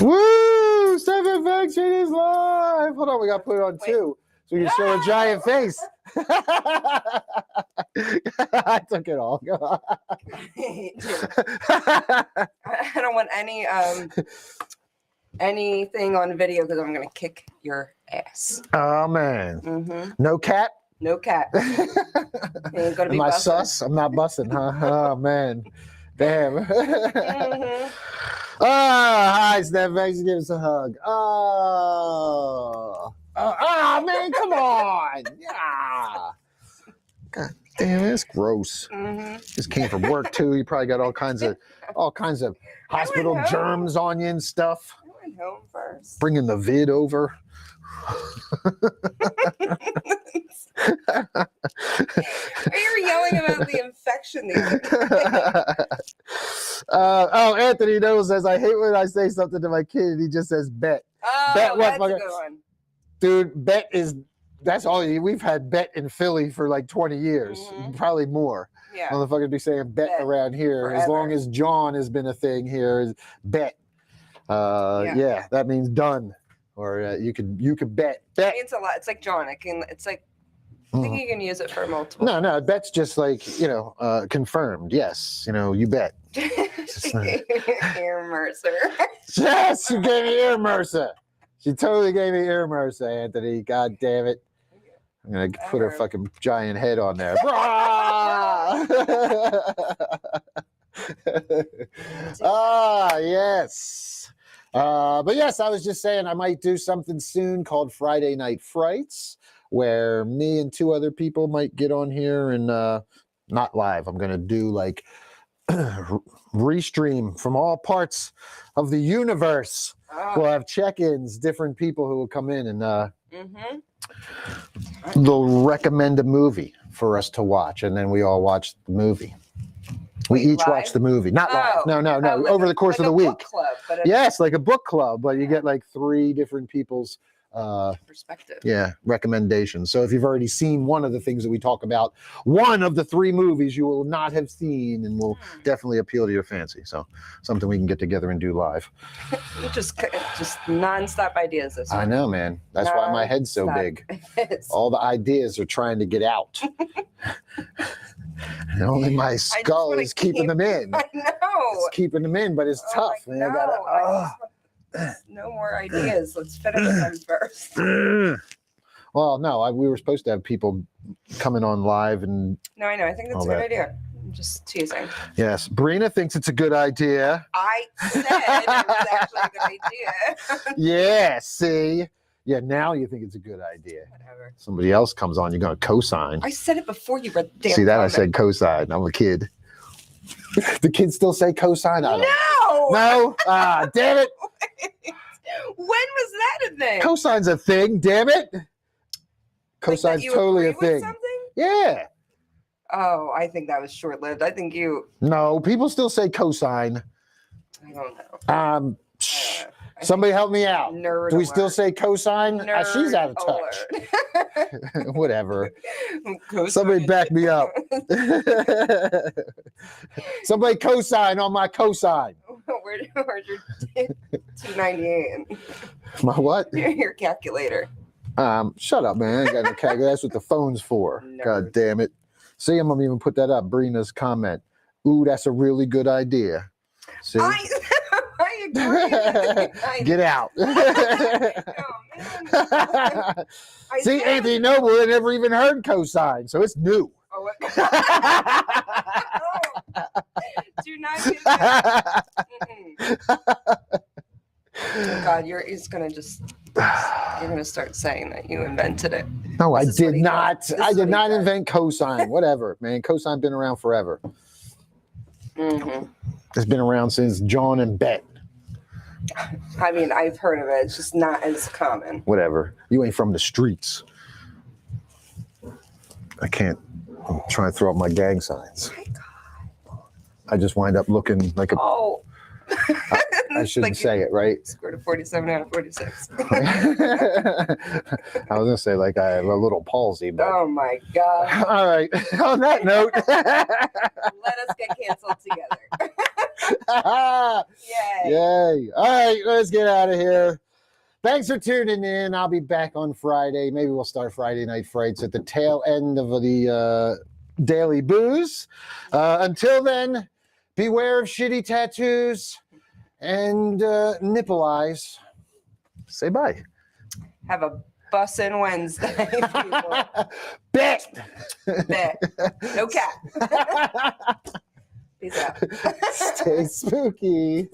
Woo! Steph infection is live. Hold on, we got to put it on two so we can show a giant face. I took it all. I don't want anything on video because I'm gonna kick your ass. Oh man. Mm-hmm. No cat? No cat. Ain't gonna be Am I bussin'. sus? I'm not bussing, huh? Oh man. Damn. Mm-hmm. Oh, hi, Steph. Thanks for giving us a hug. Oh, man, come on. Yeah. God damn, that's gross. Mm-hmm. Just came from work too. You probably got all kinds of hospital germs on you and stuff. I went home first. Bringing the vid over. You're yelling about the infection the other day. Oh, Anthony Noble says, I hate when I say something to my kid and he just says bet. Oh, Bet what, that's a good one. Dude, bet is, that's all we've had bet in Philly for like 20 years, probably more. Yeah. Motherfuckers be saying bet around here. forever. As long as John has been a thing here, is bet. Yeah, that means done. Or you could bet. Bet. It means a lot. It's like John. It's like, I think you can use it for multiple. No, bet's just like, confirmed. Yes, you bet. Ear Mercer. Yes, she gave me ear Mercer. She totally gave me ear Mercer, Anthony. God damn it. I'm going to put her fucking giant head on there. Yes. But yes, I was just saying I might do something soon called Friday Night Frights, where me and 2 other people might get on here and not live. I'm going to do like restream from all parts of the universe. We'll have check-ins, different people who will come in and they'll recommend a movie for us to watch, and then we all watch the movie. We each watch the movie. Not live. No. Like over the course of the week. Book club, Yes, like a book club, but you get like 3 different people's perspective. Yeah, recommendations. So if you've already seen one of the things that we talk about, one of the 3 movies you will not have seen and will definitely appeal to your fancy. So something we can get together and do live. just nonstop ideas this week. I know, man. That's why my head's so big. All the ideas are trying to get out. And only my skull is keeping them in. I know. It's keeping them in, but it's tough. Man. I gotta, no more ideas. Let's finish them first. Well, no, we were supposed to have people coming on live and. No, I know. I think that's a good idea. I'm just teasing. Yes, Brina thinks it's a good idea. I said it was actually a good idea. Yeah, see. Yeah, now you think it's a good idea. Whatever. Somebody else comes on, you're going to co-sign. I said it before you read the damn See that? comment. I said co-sign. I'm a kid. The kids still say co-sign? I don't No! No? Ah, damn it. When was that a thing? Cosign's a thing, damn it. Cosign's you totally a agree with thing. something? Yeah. Oh, I think that was short-lived. I think you... No, people still say cosign. I don't know. Somebody help me out. Nerd Do we alert. still say cosign? She's out of touch. Alert. Whatever. Somebody back me up. Somebody cosign on my cosign. Where's your 298? My what? Your calculator. Shut up, man. I got no calculator. That's what the phone's for. No. God damn it. See, I'm gonna even put that up. Brina's comment. Ooh, that's a really good idea. See? I agree. Get out. Oh, See, Anthony Noble had never even heard cosign, so it's new. Oh, do not do that. Oh God, you're gonna start saying that you invented it. No, I This is what did he not. does. This I is did what he not does. invent cosign. Whatever, man. Cosign been around forever. It's been around since John and Bet. I mean, I've heard of it. It's just not as common. Whatever. You ain't from the streets. I can't. I'm trying to throw up my gang signs. Oh my God. I just wind up looking like a. Oh. I shouldn't say it, right? Scored a 47 out of 46. I was gonna say like I have a little palsy, but. Oh my God. All right. On that note. Let us get canceled together. Yay. Yay. All right, let's get out of here. Thanks for tuning in. I'll be back on Friday. Maybe we'll start Friday Night Frights at the tail end of the Daily Booze. Until then, beware of shitty tattoos and nipple eyes. Say bye. Have a bussin' Wednesday, people. Bet. Bet. No cap. Peace out. Stay spooky.